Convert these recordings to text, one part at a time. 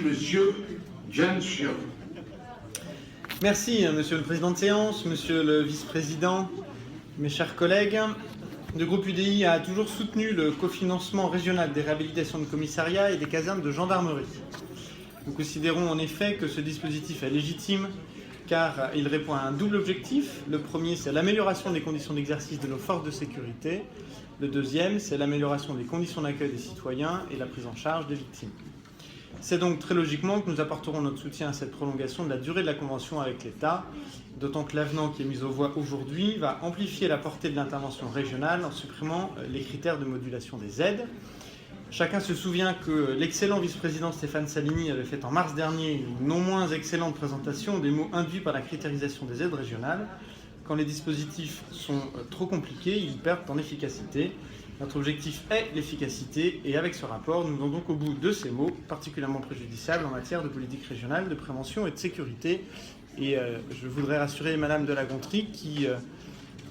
Monsieur Jens Schier. Merci, Monsieur le Président de séance, Monsieur le Vice-président, mes chers collègues. Le groupe UDI a toujours soutenu le cofinancement régional des réhabilitations de commissariats et des casernes de gendarmerie. Nous considérons en effet que ce dispositif est légitime car il répond à un double objectif. Le premier, c'est l'amélioration des conditions d'exercice de nos forces de sécurité. Le deuxième, c'est l'amélioration des conditions d'accueil des citoyens et la prise en charge des victimes. C'est donc très logiquement que nous apporterons notre soutien à cette prolongation de la durée de la convention avec l'État, d'autant que l'avenant qui est mis aux voix aujourd'hui va amplifier la portée de l'intervention régionale en supprimant les critères de modulation des aides. Chacun se souvient que l'excellent vice-président Stéphane Salini avait fait en mars dernier une non moins excellente présentation des mots induits par la critérialisation des aides régionales. Quand les dispositifs sont trop compliqués, ils perdent en efficacité. Notre objectif est l'efficacité et avec ce rapport, nous venons donc au bout de ces mots particulièrement préjudiciables en matière de politique régionale, de prévention et de sécurité. Et je voudrais rassurer Madame de la Gontrie qui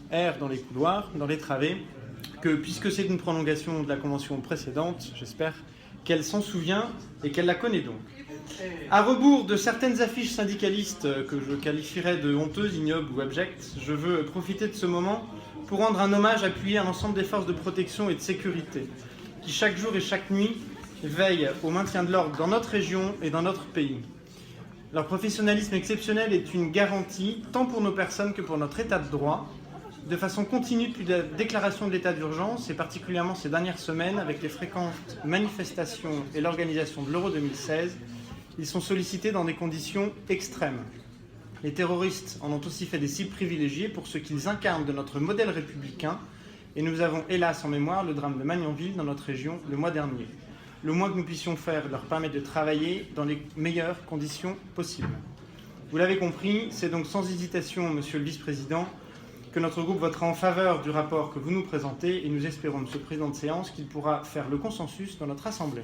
erre dans les couloirs, dans les travées, que puisque c'est une prolongation de la convention précédente, j'espère qu'elle s'en souvient et qu'elle la connaît donc. À rebours de certaines affiches syndicalistes que je qualifierais de honteuses, ignobles ou abjectes, je veux profiter de ce moment pour rendre un hommage appuyé à l'ensemble des forces de protection et de sécurité qui chaque jour et chaque nuit veillent au maintien de l'ordre dans notre région et dans notre pays. Leur professionnalisme exceptionnel est une garantie tant pour nos personnes que pour notre état de droit. De façon continue depuis la déclaration de l'état d'urgence et particulièrement ces dernières semaines avec les fréquentes manifestations et l'organisation de l'Euro 2016, ils sont sollicités dans des conditions extrêmes. Les terroristes en ont aussi fait des cibles privilégiées pour ce qu'ils incarnent de notre modèle républicain et nous avons hélas en mémoire le drame de Magnanville dans notre région le mois dernier. Le moins que nous puissions faire leur permettre de travailler dans les meilleures conditions possibles. Vous l'avez compris, c'est donc sans hésitation, Monsieur le Vice-président, que notre groupe votera en faveur du rapport que vous nous présentez et nous espérons, Monsieur le Président de séance, qu'il pourra faire le consensus dans notre Assemblée.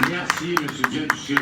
Merci, Monsieur Jens Schier.